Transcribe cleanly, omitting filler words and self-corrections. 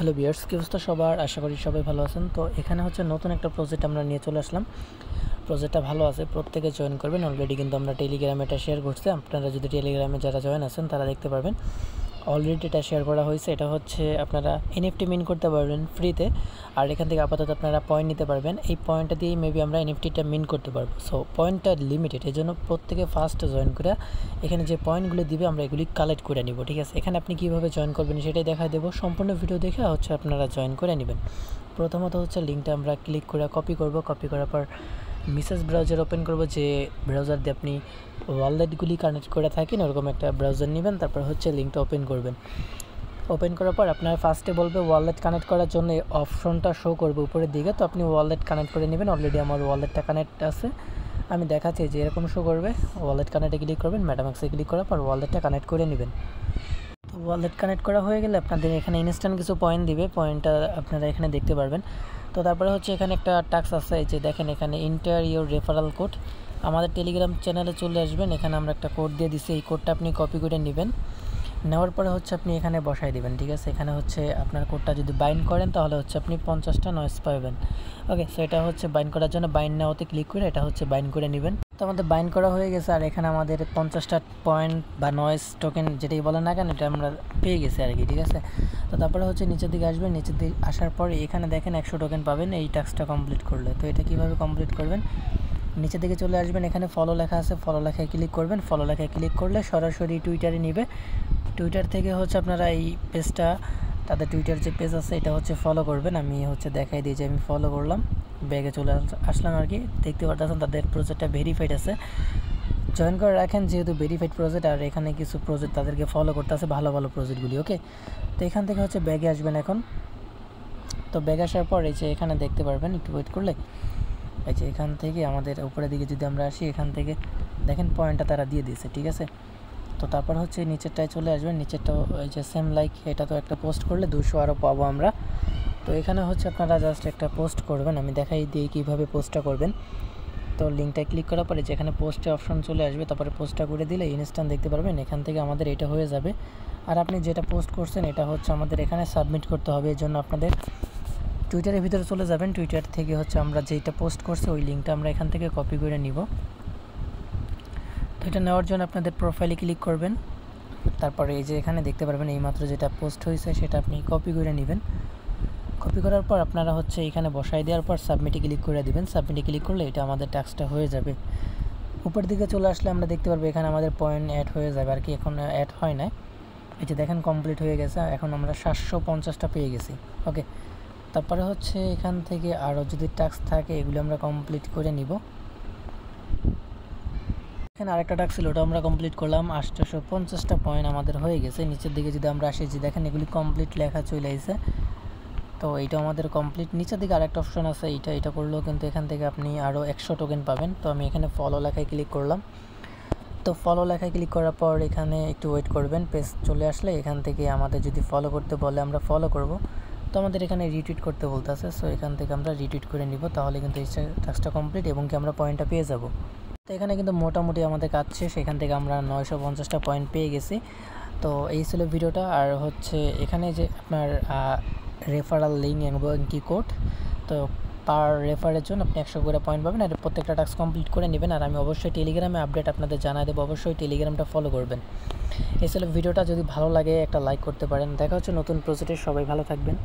Hello viewers, কি অবস্থা সবার? আশা করি সবাই ভালো আছেন। তো এখানে হচ্ছে নতুন একটা প্রজেক্ট আমরা নিয়ে চলে আসলাম। প্রজেক্টটা ভালো আছে, প্রত্যেকে জয়েন করবেন। অলরেডি কিন্তু আমরা টেলিগ্রামে এটা শেয়ার করছি। আপনারা যদি টেলিগ্রামে যারা জয়েন আছেন তারা দেখতে পারবেন অলরেডি এটা শেয়ার করা হয়েছে। এটা হচ্ছে আপনারা এনএফটি মিন করতে পারবেন ফ্রিতে, আর এখান থেকে আপাতত আপনারা পয়েন্ট নিতে পারবেন। এই পয়েন্টটা দিয়েই মেবি আমরা এনএফটিটা মিন করতে পারবো। সো পয়েন্টটা লিমিটেড, এই জন্য প্রত্যেকে ফার্স্ট জয়েন করে এখানে যে পয়েন্টগুলো দিবে আমরা এগুলি কালেক্ট করে নিব। ঠিক আছে, এখানে আপনি কীভাবে জয়েন করবেন সেটাই দেখা দেবো। সম্পূর্ণ ভিডিও দেখে হচ্ছে আপনারা জয়েন করে নেবেন। প্রথমত হচ্ছে লিঙ্কটা আমরা ক্লিক করে কপি করব। কপি করার পর মেসেজ ব্রাউজার ওপেন করব, যে ব্রাউজার দিয়ে আপনি ওয়ালেটগুলি কানেক্ট করে থাকেন ওরকম একটা ব্রাউজার নেবেন। তারপর হচ্ছে লিঙ্কটা ওপেন করবেন। ওপেন করার পর আপনার ফার্স্টে বলবে ওয়ালেট কানেক্ট করার জন্য অপশনটা শো করবে উপরের দিকে, তো আপনি ওয়ালেট কানেক্ট করে নেবেন। অলরেডি আমার ওয়ালেটটা কানেক্ট আছে, আমি দেখাচ্ছি যে এরকম শো করবে। ওয়ালেট কানেক্টে ক্লিক করবেন, মেটামাক্সে ক্লিক করার পর ওয়ালেটটা কানেক্ট করে নেবেন। তো ওয়ালেট কানেক্ট করা হয়ে গেলে আপনাদের এখানে ইনস্ট্যান্ট কিছু পয়েন্ট দিবে, পয়েন্টটা আপনারা এখানে দেখতে পারবেন। তো তারপরে হচ্ছে এখানে একটা টাস্ক আছে, এই যে দেখেন এখানে এন্টার ইওর রেফারাল কোড। আমাদের টেলিগ্রাম চ্যানেলে চলে আসবেন, এখানে আমরা একটা কোড দিয়ে দিছি। এই কোডটা আপনি কপি করে নেবেন। নেওয়ার পরে হচ্ছে আপনি এখানে বসাই দিবেন। ঠিক আছে, এখানে হচ্ছে আপনার কোডটা যদি বাইন্ড করেন তাহলে হচ্ছে আপনি 50টা নয়েস পাবেন। ওকে, সো এটা হচ্ছে বাইন্ড করার জন্য বাইন্ড নাওতে ক্লিক করে এটা হচ্ছে বাইন্ড করে নেবেন। তো আমাদের বাইন্ড করা হয়ে গেছে, আর এখানে আমাদের 50টা পয়েন্ট বা নয়েস টোকেন যেটাই বলেন না কেন এটা আমরা পেয়ে গেছি আর কি। ঠিক আছে, তো তারপরে হচ্ছে নিচের দিকে আসবেন। নিচের দিকে আসার পর এখানে দেখেন 100 টোকেন পাবেন এই টাস্কটা কমপ্লিট করলে। তো এটা কীভাবে কমপ্লিট করবেন, নিচের দিকে চলে আসবেন, এখানে ফলো লেখা আছে, ফলো লেখায় ক্লিক করবেন। ফলো লেখায় ক্লিক করলে সরাসরি টুইটারে নিবে। টুইটার থেকে হচ্ছে আপনারা এই পেজটা, তাদের টুইটার যে পেজ আছে এটা হচ্ছে ফলো করবেন। আমি হচ্ছে দেখাই দিই যে আমি ফলো করলাম, ব্যাগে চলে আসলাম আর কি। দেখতে পাচ্ছেন তাদের প্রজেক্টটা ভেরিফাইড আছে, জয়েন করে রাখেন যেহেতু ভেরিফাইড প্রজেক্ট। আর এখানে কিছু প্রজেক্ট তাদেরকে ফলো করতে আছে, ভালো ভালো প্রজেক্টগুলি। ওকে, তো এখান থেকে হচ্ছে ব্যাগে আসবেন এখন। তো ব্যাগে আসার পর এই যে এখানে দেখতে পারবেন, একটু ওয়েট করলে এই যে এখান থেকে আমাদের উপরের দিকে যদি আমরা আসি, এখান থেকে দেখেন পয়েন্টটা তারা দিয়ে দিয়েছে। ঠিক আছে, তো তারপর হচ্ছে নিচেরটায় চলে আসবেন। নিচেরটা এই যে সেম লাইক, এটা তো একটা পোস্ট করলে 200 আরও পাবো আমরা। তো এখানে হচ্ছে আপনারা জাস্ট একটা পোস্ট করবেন, আমি দেখাই দিই কীভাবে পোস্টটা করবেন। তো লিঙ্কটায় ক্লিক করার পরে যেখানে পোস্টে অপশন চলে আসবে, তারপরে পোস্টটা করে দিলে ইনস্ট্যান্ট দেখতে পারবেন এখান থেকে আমাদের এটা হয়ে যাবে। আর আপনি যেটা পোস্ট করছেন এটা হচ্ছে আমাদের এখানে সাবমিট করতে হবে। এর জন্য আপনাদের টুইটারের ভিতরে চলে যাবেন। টুইটার থেকে হচ্ছে আমরা যেটা পোস্ট করছি ওই লিঙ্কটা আমরা এখান থেকে কপি করে নিব। তো এটা নেওয়ার জন্য আপনাদের প্রোফাইলে ক্লিক করবেন। তারপরে এই যে এখানে দেখতে পারবেন এইমাত্র যেটা পোস্ট হয়েছে সেটা আপনি কপি করে নেবেন। কপি করার পর আপনারা হচ্ছে এখানে বসাই দেওয়ার পর সাবমিটে ক্লিক করে দিবেন। সাবমিটে ক্লিক করলে এটা আমাদের টাস্কটা হয়ে যাবে। উপর দিকে চলে আসলে আমরা দেখতে পারবো এখানে আমাদের পয়েন্ট অ্যাড হয়ে যাবে আর কি। এখন অ্যাড হয় না, এই যে দেখেন কমপ্লিট হয়ে গেছে। এখন আমরা 750টা পেয়ে গেছি। ওকে, তারপরে হচ্ছে এখান থেকে আরও যদি টাস্ক থাকে এগুলো আমরা কমপ্লিট করে নিব। এখানে আরেকটা টাস্ক ছিল, ওটা আমরা কমপ্লিট করলাম। 850টা পয়েন্ট আমাদের হয়ে গেছে। নিচের দিকে যদি আমরা আসি, যে দেখেন এগুলি কমপ্লিট লেখা চলে আসছে। তো এইটা আমাদের কমপ্লিট। নিচের দিকে আরেকটা অপশন আছে, এটা করলেও কিন্তু এখান থেকে আপনি আরও 100 টোকেন পাবেন। তো আমি এখানে ফলো লেখায় ক্লিক করলাম। তো ফলো লেখায় ক্লিক করার পর এখানে একটু ওয়েট করবেন, পেজ চলে আসলে এখান থেকে আমাদের যদি ফলো করতে বলে আমরা ফলো করব। তো আমাদের এখানে রিটুইট করতে বলতেছে, সো এখান থেকে আমরা রিটুইট করে নিব, তাহলে কিন্তু এই টাস্কটা কমপ্লিট এবং কি আমরা পয়েন্টটা পেয়ে যাব। তো এখানে কিন্তু মোটামুটি আমাদের কাজ শেষ, এখান থেকে আমরা 950টা পয়েন্ট পেয়ে গেছি। তো এই ছিল ভিডিওটা। আর হচ্ছে এখানে যে আপনার রেফারাল লিঙ্ক এবং কি কোড, তো পার রেফারের জন্য আপনি 100 করে পয়েন্ট পাবেন। আর প্রত্যেকটা টাস্ক কমপ্লিট করে নেবেন। আর আমি অবশ্যই টেলিগ্রামে আপডেট আপনাদের জানাই দেবো, অবশ্যই টেলিগ্রামটা ফলো করবেন। এই ছিল ভিডিওটা, যদি ভালো লাগে একটা লাইক করতে পারেন। দেখা হচ্ছে নতুন প্রজেক্টে, সবাই ভালো থাকবেন।